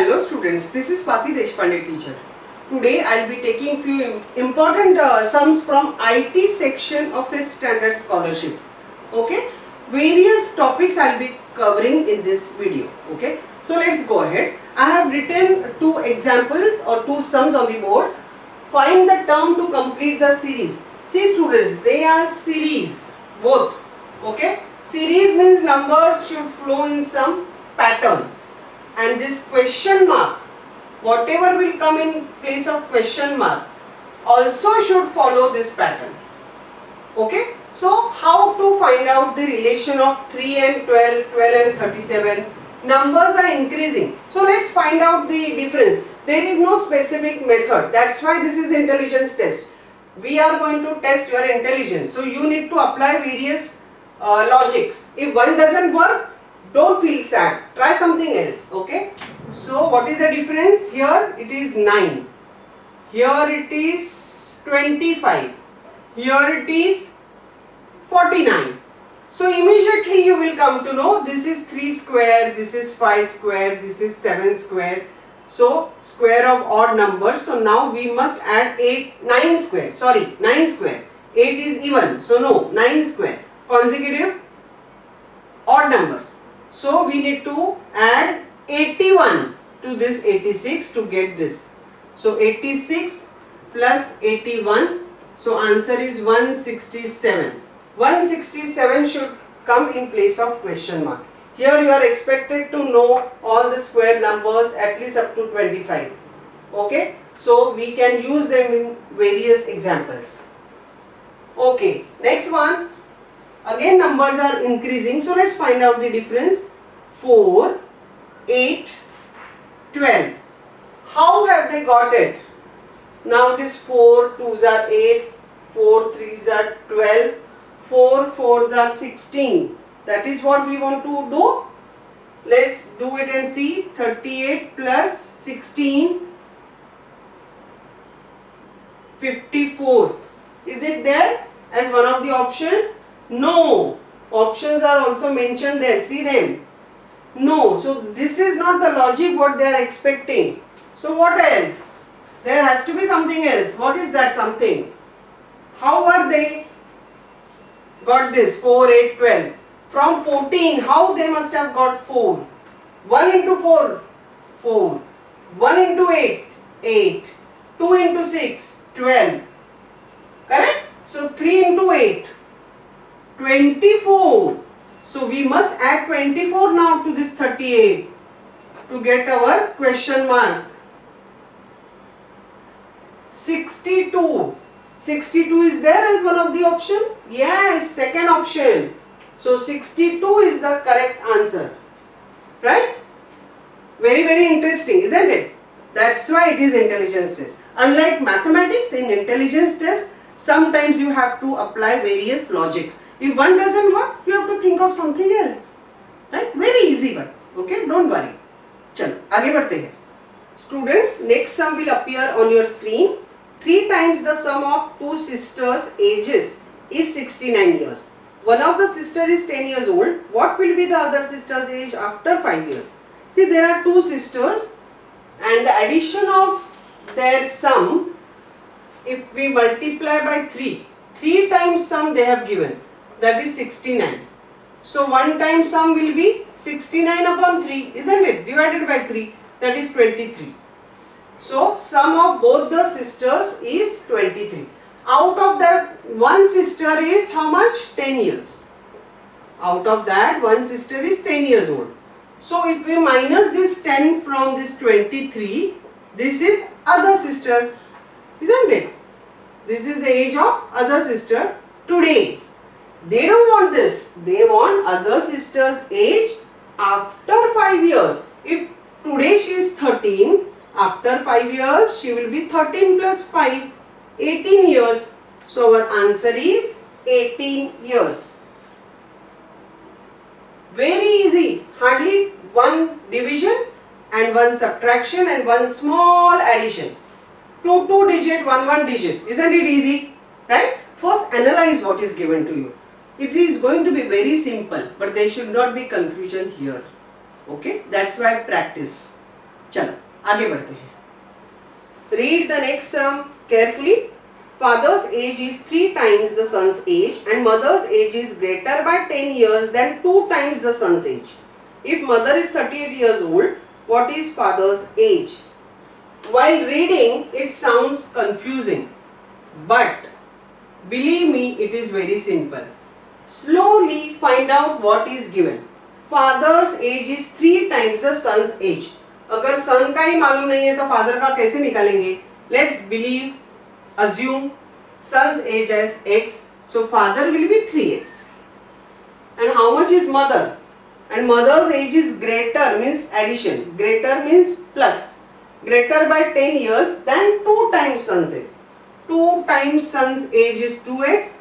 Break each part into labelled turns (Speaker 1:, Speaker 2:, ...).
Speaker 1: Hello students, this is Swati Deshpande teacher. Today I will be taking few important sums from IT section of 5th standard scholarship. Okay, various topics I will be covering in this video. Okay, so let's go ahead. I have written two examples or two sums on the board. Find the term to complete the series. See students, they are series both. Okay, series means numbers should flow in some pattern. And this question mark, whatever will come in place of question mark, also should follow this pattern. Okay, so how to find out the relation of 3 and 12, 12 and 37? Numbers are increasing. So let's find out the difference. There is no specific method. That's why this is intelligence test. We are going to test your intelligence. So you need to apply various logics. If one doesn't work, don't feel sad, try something else. Okay, so what is the difference? Here it is 9, here it is 25, here it is 49. So immediately you will come to know this is 3 square, this is 5 square, this is 7 square. So square of odd numbers. So now we must add 9 square, sorry 9 square. 8 is even, so no, 9 square, consecutive odd numbers. So we need to add 81 to this 86 to get this. So 86 plus 81. So answer is 167. 167 should come in place of question mark. Here you are expected to know all the square numbers at least up to 25. Okay. So we can use them in various examples. Okay. Next one. Again numbers are increasing, so let's find out the difference. 4, 8, 12. How have they got it? Now it is 4 2s are 8, 4 3s are 12, 4 4s are 16. That is what we want to do. Let's do it and see. 38 plus 16, 54. Is it there as one of the option? No, options are also mentioned there, see them. No, so this is not the logic what they are expecting. So what else? There has to be something else. What is that something? How are they got this 4, 8, 12? From 14, how they must have got 4? 1 into 4, 4. 1 into 8, 8. 2 into 6, 12. Correct? So 3 into 8. 24. So we must add 24 now to this 38 to get our question mark. 62. 62 is there as one of the option? Yes, second option. So 62 is the correct answer. Right? Very, very interesting, isn't it? That's why it is intelligence test. Unlike mathematics, in intelligence test, sometimes you have to apply various logics. If one doesn't work, you have to think of something else. Right? Very easy one. Okay? Don't worry. चलो आगे बढ़ते हैं. Students, next sum will appear on your screen. 3 times the sum of two sisters' ages is 69 years. One of the sister is 10 years old. What will be the other sister's age after 5 years? See, there are two sisters and the addition of their sum, if we multiply by 3, 3 times sum they have given, that is 69. So 1 time sum will be 69 upon 3, isn't it? Divided by 3, that is 23. So sum of both the sisters is 23. Out of that, one sister is how much? 10 years. Out of that, one sister is 10 years old. So if we minus this 10 from this 23, this is other sister, isn't it? This is the age of other sister today. They don't want this. They want other sister's age after 5 years. If today she is 13, after 5 years she will be 13 plus 5, 18 years. So our answer is 18 years. Very easy. Hardly one division and one subtraction and one small addition. 2 digit, 1 digit. Isn't it easy? Right? First analyze what is given to you. It is going to be very simple, but there should not be confusion here. Okay? That's why practice. Chalo. आगे बढ़ते हैं. Read the next sum carefully. Father's age is 3 times the son's age and mother's age is greater by 10 years than 2 times the son's age. If mother is 38 years old, what is father's age? While reading, it sounds confusing, but believe me, it is very simple. Slowly find out what is given. Father's age is 3 times the son's age. अगर सन का ही मालूम नहीं है तो father का कैसे निकालेंगे? Let's assume son's age as x, so father will be 3x. And how much is mother? And mother's age is greater means addition. Greater means plus. Greater by 10 years than 2 times son's age. 2 times son's age is 2x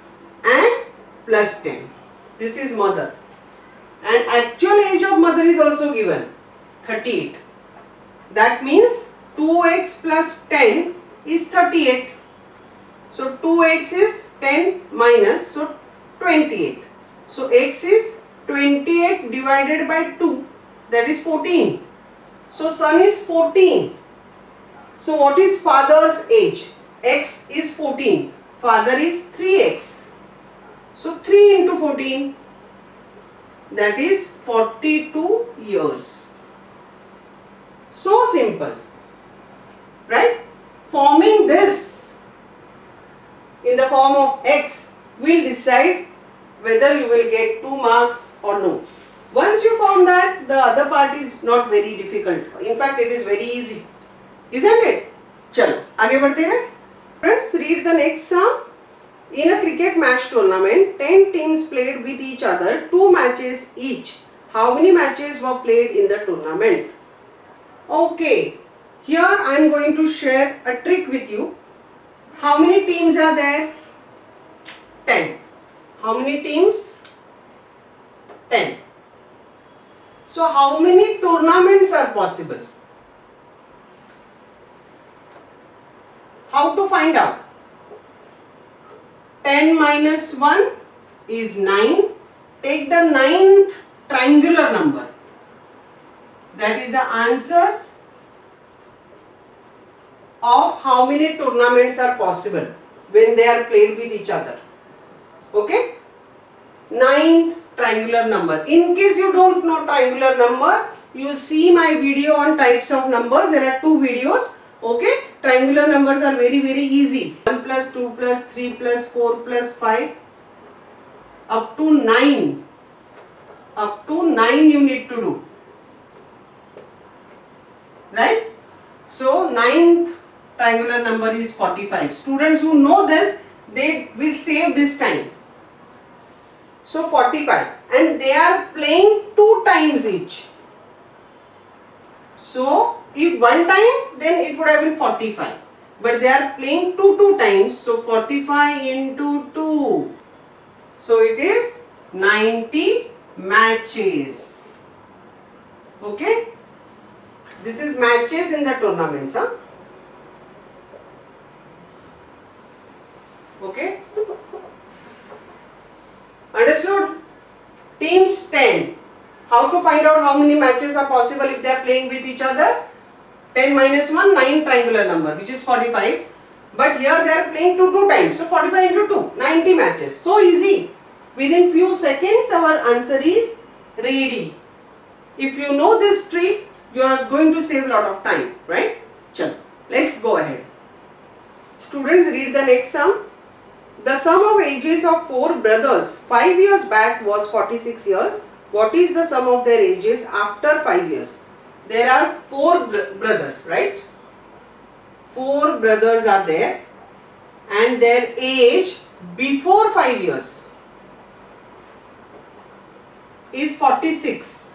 Speaker 1: and plus 10. This is mother. And actual age of mother is also given 38. That means 2x plus 10 is 38. So 2x is 10 minus, so 28. So x is 28 divided by 2, that is 14. So son is 14. So what is father's age? X is 14. Father is 3x. So 3 into 14, that is 42 years. So simple, right? Forming this in the form of x will decide whether you will get 2 marks or no. Once you form that, the other part is not very difficult. In fact, it is very easy, isn't it? चलो आगे बढ़ते हैं. Friends, read the next sum. In a cricket match tournament, 10 teams played with each other, 2 matches each. How many matches were played in the tournament? Okay, here I am going to share a trick with you. How many teams are there? 10. How many teams? 10. So how many tournaments are possible? How to find out? 10 minus 1 is 9. Take the 9th triangular number. That is the answer of how many tournaments are possible when they are played with each other. Okay? 9th triangular number. In case you don't know triangular number, you see my video on types of numbers. There are 2 videos. Okay? Triangular numbers are very easy. 1 plus 2 plus 3 plus 4 plus 5 up to 9. Up to 9 you need to do. Right? So 9th triangular number is 45. Students who know this, they will save this time. So 45, and they are playing 2 times each. So if 1 time, then it would have been 45. But they are playing 2 times, so 45 into 2. So it is 90 matches. Okay? This is matches in the tournaments, huh? Okay? Understood? Teams 10. How to find out how many matches are possible if they are playing with each other? 10 minus 1, 9 triangular number, which is 45. But here they are playing 2 times. So 45 into 2, 90 matches. So easy. Within few seconds, our answer is ready. If you know this trick, you are going to save a lot of time, right? Chalo, let's go ahead. Students, read the next sum. The sum of ages of 4 brothers 5 years back was 46 years. What is the sum of their ages after 5 years? There are 4 brothers, right? 4 brothers are there, and their age before 5 years is 46.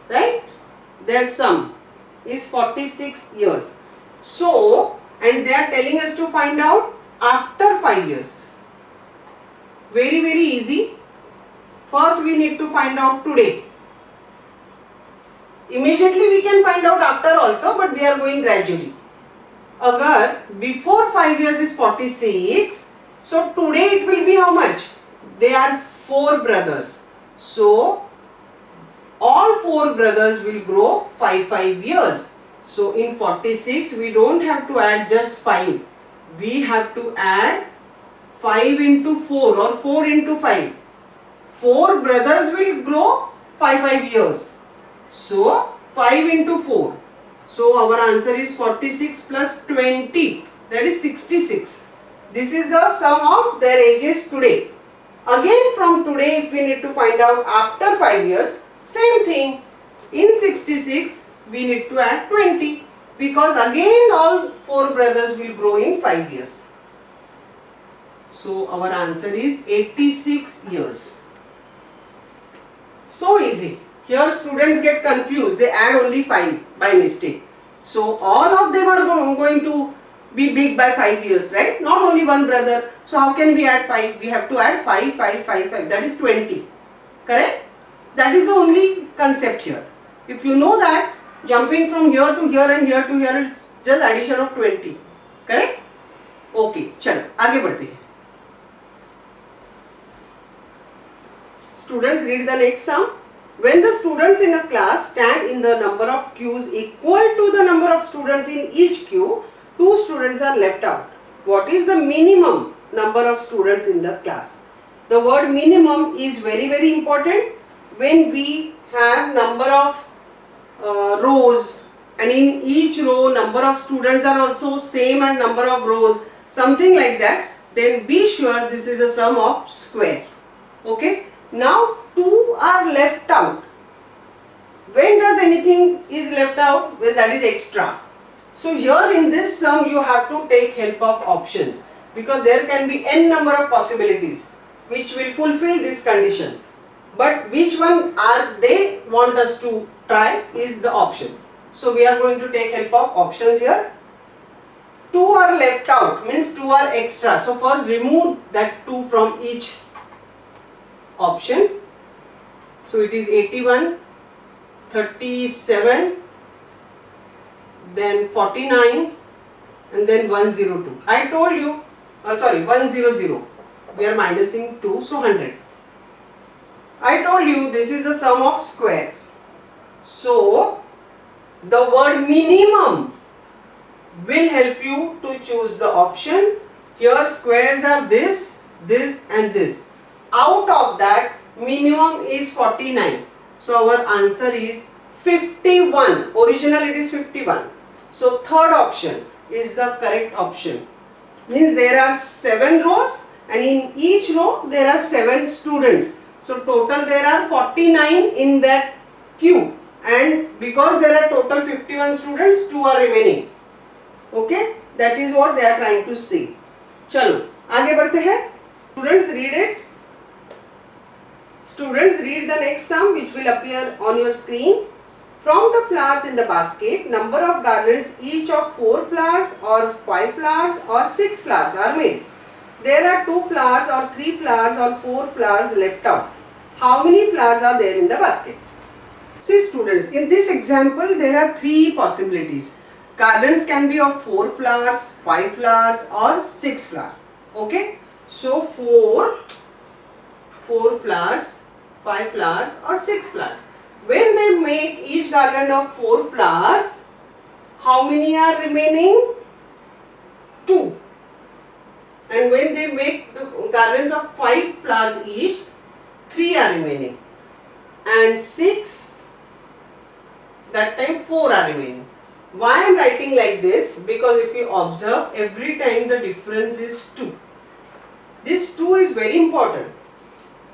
Speaker 1: Right? Their sum is 46 years. So, and they are telling us to find out after 5 years. Very easy. First we need to find out today. Immediately we can find out after also, but we are going gradually. Agar before 5 years is 46, so today it will be how much? They are 4 brothers. So all 4 brothers will grow 5 years. So in 46 we don't have to add just 5. We have to add 5 into 4 or 4 into 5. 4 brothers will grow 5 years. So 5 into 4. So our answer is 46 plus 20, that is 66. This is the sum of their ages today. Again from today, if we need to find out after 5 years, same thing. In 66 we need to add 20 because again all 4 brothers will grow in 5 years. So our answer is 86 years. So easy. Here students get confused, they add only 5 by mistake. So all of them are going to be big by 5 years, right? Not only one brother. So how can we add 5? We have to add 5, 5, 5, 5. That is 20. Correct? That is the only concept here. If you know that, jumping from here to here and here to here is just addition of 20. Correct? Okay, चलो आगे बढ़ते हैं. Students, read the next sum. When the students in a class stand in the number of queues equal to the number of students in each queue, 2 students are left out. What is the minimum number of students in the class? The word minimum is very important. When we have number of rows and in each row number of students are also same as number of rows, something like that, then be sure this is a sum of square. Okay. Now 2 are left out. When does anything is left out? Well, that is extra. So here in this sum you have to take help of options because there can be n number of possibilities which will fulfill this condition. But which one are they want us to try is the option. So we are going to take help of options here. 2 are left out means 2 are extra. So first remove that 2 from each option. So it is 81, 37, then 49 and then 102. I told you, 100. We are minusing 2, so 100. I told you this is the sum of squares. So the word minimum will help you to choose the option. Here squares are this, this and this. Out of that minimum is 49. So our answer is 51. Original it is 51. So third option is the correct option. Means there are 7 rows and in each row there are 7 students. So total there are 49 in that queue and because there are total 51 students, 2 are remaining. Okay, that is what they are trying to say. चलो आगे बढ़ते हैं. Students read it. Students read the next sum which will appear on your screen. From the flowers in the basket, number of garlands each of 4 flowers or 5 flowers or 6 flowers are made. There are 2 flowers or 3 flowers or 4 flowers left out. How many flowers are there in the basket? See students, in this example there are 3 possibilities. Garlands can be of 4 flowers, 5 flowers or 6 flowers. Okay. So 4 flowers, 5 flowers or 6 flowers. When they make each garland of 4 flowers, how many are remaining? 2. And when they make the garlands of 5 flowers each, 3 are remaining. And 6, that time 4 are remaining. Why I am writing like this? Because if you observe, every time the difference is 2. This 2 is very important.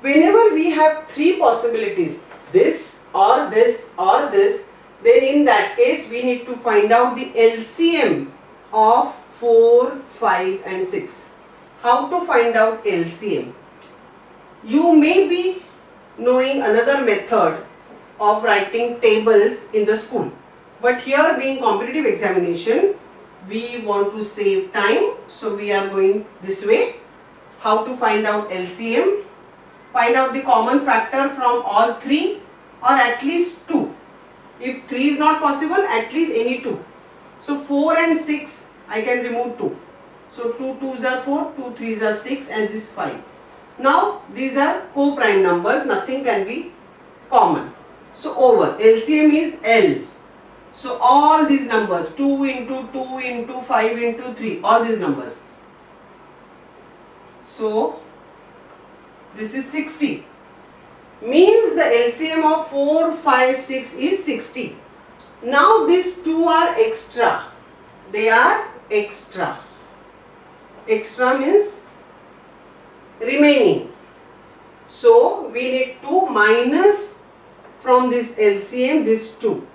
Speaker 1: Whenever we have 3 possibilities, this or this or this, then in that case we need to find out the LCM of 4, 5 and 6. How to find out LCM? You may be knowing another method of writing tables in the school. But here being competitive examination, we want to save time. So we are going this way. How to find out LCM? Find out the common factor from all 3 or at least 2. If 3 is not possible, at least any 2. So 4 and 6, I can remove 2. So 2 2s are 4, 2 3s are 6 and this 5. Now these are co-prime numbers, nothing can be common. So over, LCM is L. So all these numbers, 2 into 2 into 5 into 3, all these numbers. So this is 60. Means the LCM of 4, 5, 6 is 60. Now these two are extra. They are extra. Extra means remaining. So we need to minus from this LCM this 2.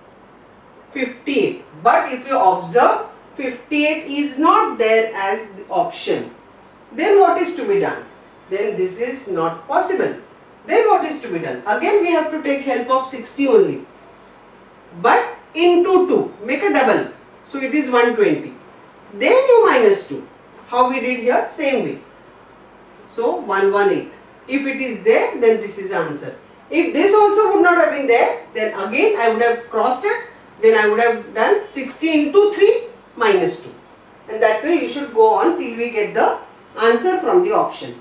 Speaker 1: 58. But if you observe, 58 is not there as the option. Then what is to be done? Then this is not possible. Then what is to be done? Again we have to take help of 60 only. But into 2. Make a double. So it is 120. Then you minus 2. How we did here? Same way. So 118. If it is there, then this is the answer. If this also would not have been there, then again I would have crossed it. Then I would have done 60 into 3 minus 2. And that way you should go on till we get the answer from the option.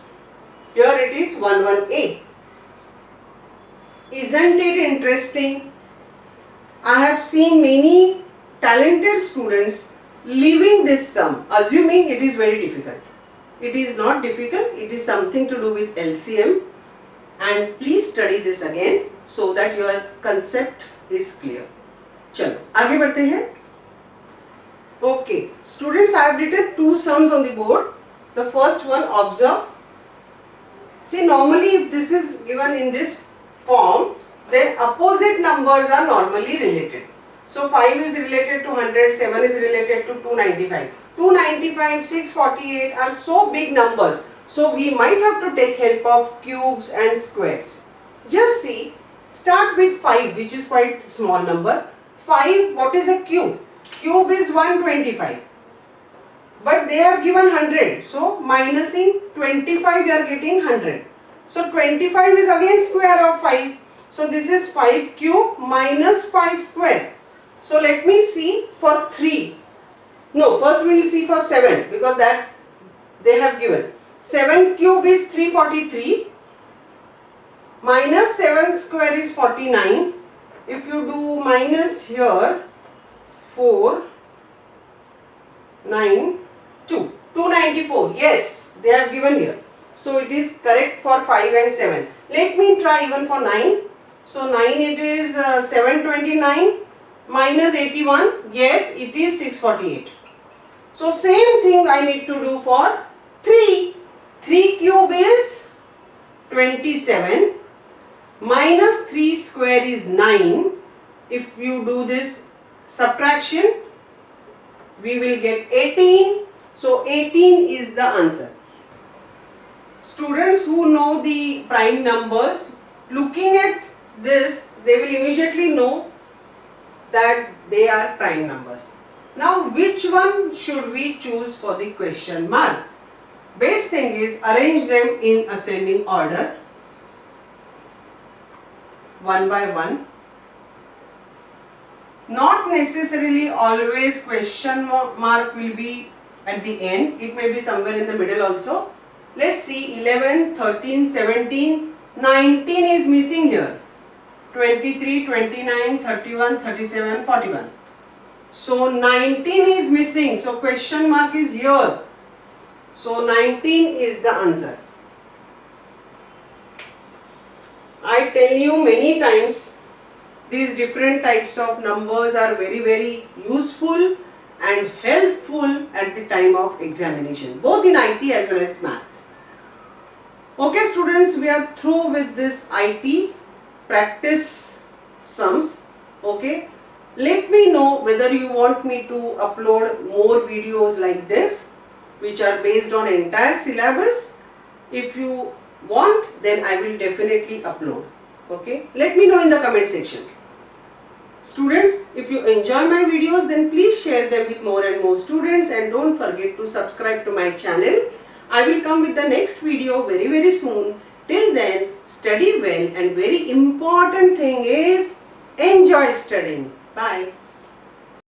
Speaker 1: Here it is 118. Isn't it interesting? I have seen many talented students leaving this sum, assuming it is very difficult. It is not difficult, it is something to do with LCM, and please study this again so that your concept is clear. चलो आगे बढ़ते हैं. Okay, students, I have written two sums on the board. The first one, observe. See, normally if this is given in this form, then opposite numbers are normally related. So 5 is related to 100, 7 is related to 295. 295, 648 are so big numbers. So we might have to take help of cubes and squares. Just see, start with 5, which is quite small number. 5, what is a cube? Cube is 125. But they have given 100. So minusing 25, we are getting 100. So 25 is again square of 5. So this is 5 cube minus 5 square. So let me see for 3. No, first we will see for 7 because that they have given. 7 cube is 343 minus 7 square is 49. If you do minus here, 4, 9, 2, 294. Yes, they have given here. So it is correct for 5 and 7. Let me try even for 9. So 9 it is 729 minus 81. Yes, it is 648. So same thing I need to do for 3. 3 cube is 27 minus 3 square is 9. If you do this subtraction, we will get 18. So 18 is the answer. Students who know the prime numbers, looking at this, they will immediately know that they are prime numbers. Now which one should we choose for the question mark? Best thing is arrange them in ascending order, one by one. Not necessarily always question mark will be at the end. It may be somewhere in the middle also. Let's see, 11, 13, 17, 19 is missing here. 23, 29, 31, 37, 41. So 19 is missing. So question mark is here. So 19 is the answer. I tell you many times, these different types of numbers are very useful and helpful at the time of examination, both in IT as well as maths. Okay students, we are through with this IT practice sums. Okay, let me know whether you want me to upload more videos like this which are based on entire syllabus. If you want, then I will definitely upload. Okay, let me know in the comment section. Students, if you enjoy my videos, then please share them with more and more students, and don't forget to subscribe to my channel. I will come with the next video very soon. Till then, study well, and very important thing is enjoy studying. Bye.